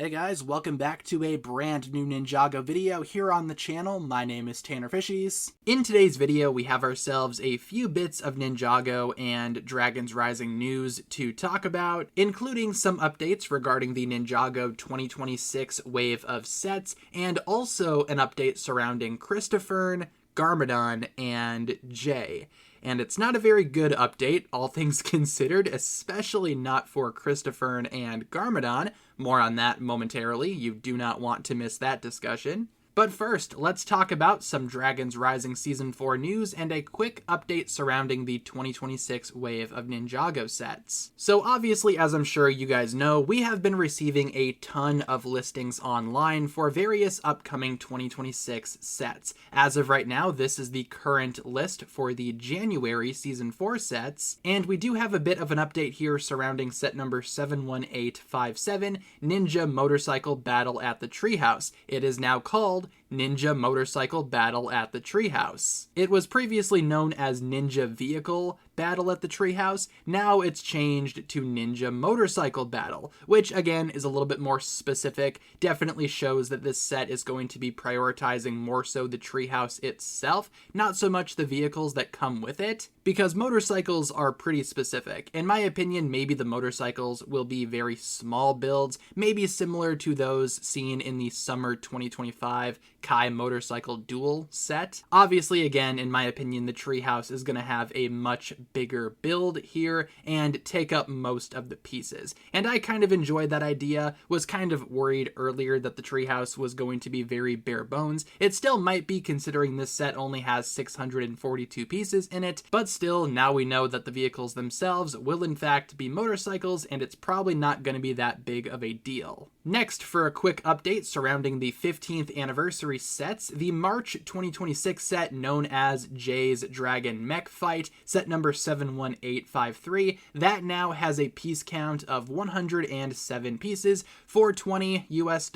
Hey guys, welcome back to a brand new Ninjago video here on the channel. My name is TannerFishies. In today's video, we have ourselves a few bits of Ninjago and Dragons Rising news to talk about, including some updates regarding the Ninjago 2026 wave of sets, and also an update surrounding Christofern, Garmadon, and Jay. And it's not a very good update, all things considered, especially not for Christofern and Garmadon. More on that momentarily. You do not want to miss that discussion. But first, let's talk about some Dragons Rising Season 4 news and a quick update surrounding the 2026 wave of Ninjago sets. So obviously, as I'm sure you guys know, we have been receiving a ton of listings online for various upcoming 2026 sets. As of right now, this is the current list for the January Season 4 sets, and we do have a bit of an update here surrounding set number 71857, Ninja Motorcycle Battle at the Treehouse. It is now called Ninja Motorcycle Battle at the Treehouse. It was previously known as Ninja Vehicle Battle at the Treehouse. Now it's changed to Ninja Motorcycle Battle, which again is a little bit more specific. Definitely shows that this set is going to be prioritizing more so the treehouse itself, not so much the vehicles that come with it, because motorcycles are pretty specific. In my opinion, maybe the motorcycles will be very small builds, maybe similar to those seen in the summer 2025 Kai Motorcycle Duel set. Obviously, again, in my opinion, the treehouse is going to have a much bigger build here and take up most of the pieces. And I kind of enjoyed that idea, was kind of worried earlier that the treehouse was going to be very bare bones. It still might be, considering this set only has 642 pieces in it, but still, now we know that the vehicles themselves will in fact be motorcycles, and it's probably not going to be that big of a deal. Next, for a quick update surrounding the 15th anniversary sets, the March 2026 set known as Jay's Dragon Mech Fight, set number 71853, that now has a piece count of 107 pieces for $20 US.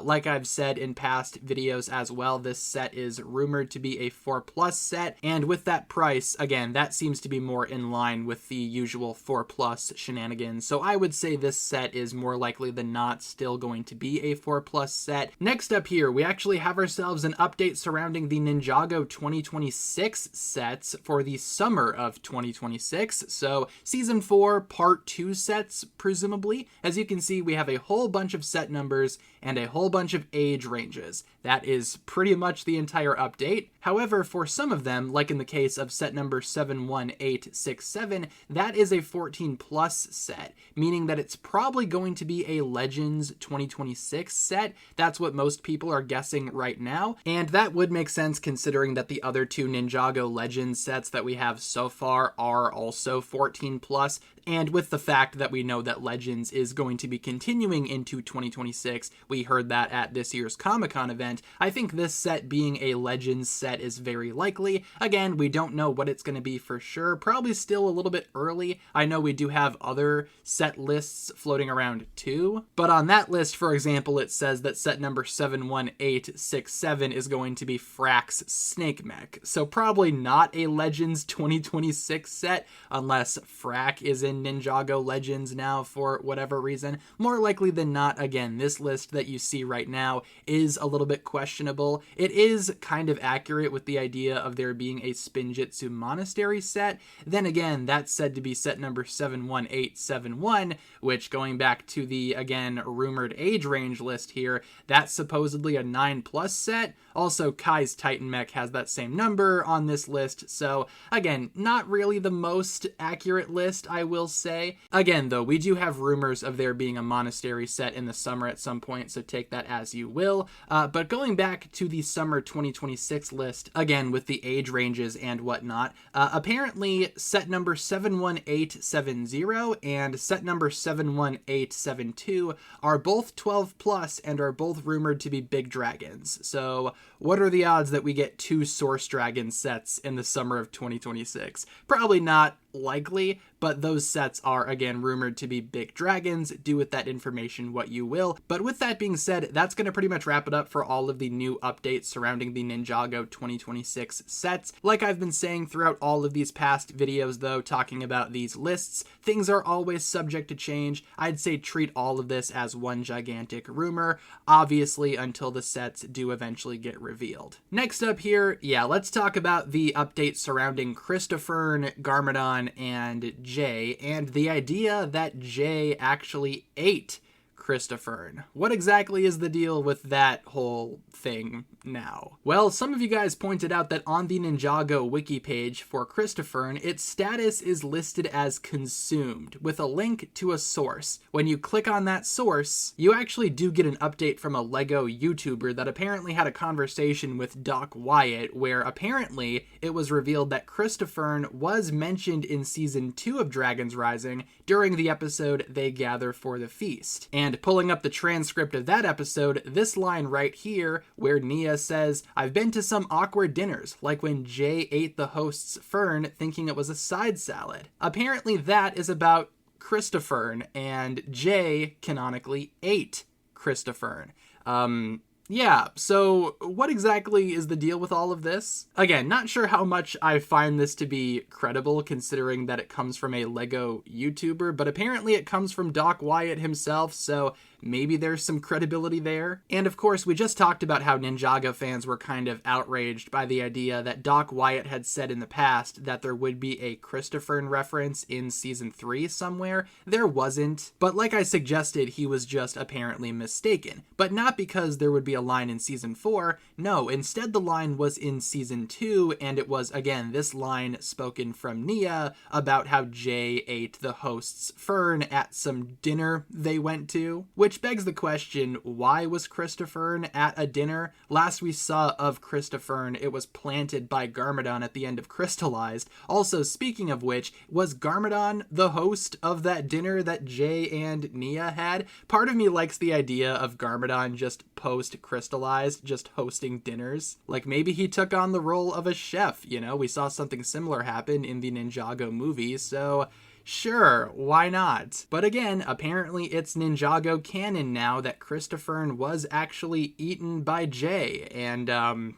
Like I've said in past videos as well, this set is rumored to be a 4+ set, and with that price, again, that seems to be more in line with the usual 4+ shenanigans, so I would say this set is more likely than not still going to be a 4+ set. Next up here, we actually have ourselves an update surrounding the Ninjago 2026 sets for the summer of 2026. So Season 4 Part 2 sets, presumably. As you can see, we have a whole bunch of set numbers and a whole bunch of age ranges. That is pretty much the entire update. However, for some of them, like in the case of set number 71867, that is a 14+ set, meaning that it's probably going to be a Legends 2026 set. That's what most people are guessing right now, and that would make sense considering that the other two Ninjago Legends sets that we have so far are also 14+, and with the fact that we know that Legends is going to be continuing into 2026, we heard that at this year's Comic-Con event, I think this set being a Legends set is very likely. Again, we don't know what it's going to be for sure, probably still a little bit early. I know we do have other set lists floating around too, but on that list, for example, it says that set number 71867 is going to be Frack's Snake Mech, so probably not a Legends 2026 set, unless Frack is in Ninjago Legends now for whatever reason. More likely than not, again, this list that you see right now is a little bit questionable. It is kind of accurate with the idea of there being a Spinjitzu Monastery set. Then again, that's said to be set number 71871, which, going back to the, again, rumored age range list here, that's supposedly a 9+ set. Also, Kai's Titan Mech has that same number on this list, so again, not really the most accurate list, I will say. Again, though, we do have rumors of there being a Monastery set in the summer at some point, so take that as you will. But going back to the summer 2026 list, again, with the age ranges and whatnot, apparently set number 71870 and set number 71872 are both 12+ and are both rumored to be big dragons. So what are the odds that we get two Source Dragon sets in the summer of 2026? Probably not likely, but those sets are, again, rumored to be big dragons. Do with that information what you will. But with that being said, that's going to pretty much wrap it up for all of the new updates surrounding the Ninjago 2026 sets. Like I've been saying throughout all of these past videos, though, talking about these lists, things are always subject to change. I'd say treat all of this as one gigantic rumor, obviously until the sets do eventually get revealed. Next up here, let's talk about the updates surrounding Christofern, Garmadon, and Jay, and the idea that Jay actually ate Christofern. What exactly is the deal with that whole thing now? Well, some of you guys pointed out that on the Ninjago wiki page for Christofern, its status is listed as consumed, with a link to a source. When you click on that source, you actually do get an update from a LEGO YouTuber that apparently had a conversation with Doc Wyatt, where apparently it was revealed that Christofern was mentioned in Season 2 of Dragons Rising during the episode They Gather for the Feast. And pulling up the transcript of that episode, this line right here, where Nia says, "I've been to some awkward dinners, like when Jay ate the host's fern thinking it was a side salad." Apparently that is about Christofern, and Jay canonically ate Christofern. So what exactly is the deal with all of this? Again, not sure how much I find this to be credible, considering that it comes from a LEGO YouTuber, but apparently it comes from Doc Wyatt himself, so maybe there's some credibility there. And of course, we just talked about how Ninjago fans were kind of outraged by the idea that Doc Wyatt had said in the past that there would be a Christofern reference in Season 3 somewhere. There wasn't, but like I suggested, he was just apparently mistaken. But not because there would be a line in Season 4, no, instead the line was in Season 2, and it was, again, this line spoken from Nia about how Jay ate the host's fern at some dinner they went to, which begs the question, why was Christofern at a dinner? Last we saw of Christofern, it was planted by Garmadon at the end of Crystallized. Also, speaking of which, was Garmadon the host of that dinner that Jay and Nia had? Part of me likes the idea of Garmadon just post-Crystallized, just hosting dinners. Like, maybe he took on the role of a chef, you know? We saw something similar happen in the Ninjago movie, so sure, why not? But again, apparently it's Ninjago canon now that Christofern was actually eaten by Jay, and I'm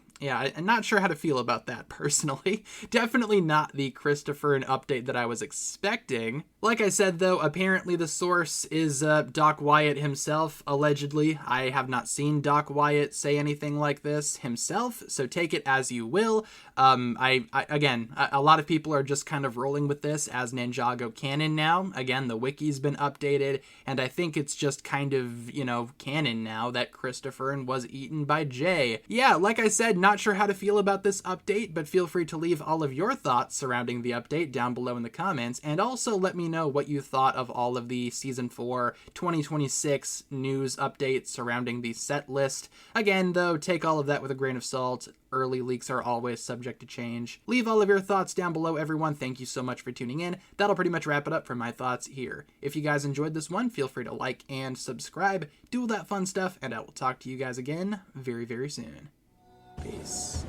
not sure how to feel about that personally. Definitely not the Christofern update that I was expecting. Like I said, though, apparently the source is Doc Wyatt himself, allegedly. I have not seen Doc Wyatt say anything like this himself, so take it as you will. Again, a lot of people are just kind of rolling with this as Ninjago canon now. Again, the wiki's been updated, and I think it's just kind of, canon now that Christofern was eaten by Jay. Yeah, like I said, not sure how to feel about this update, but feel free to leave all of your thoughts surrounding the update down below in the comments, and also let me know what you thought of all of the Season 4 2026 news updates surrounding the set list. Again, though, take all of that with a grain of salt. Early leaks are always subject to change. Leave all of your thoughts down below, everyone. Thank you so much for tuning in. That'll pretty much wrap it up for my thoughts here. If you guys enjoyed this one, feel free to like and subscribe. Do all that fun stuff, and I will talk to you guys again very, very soon. Peace.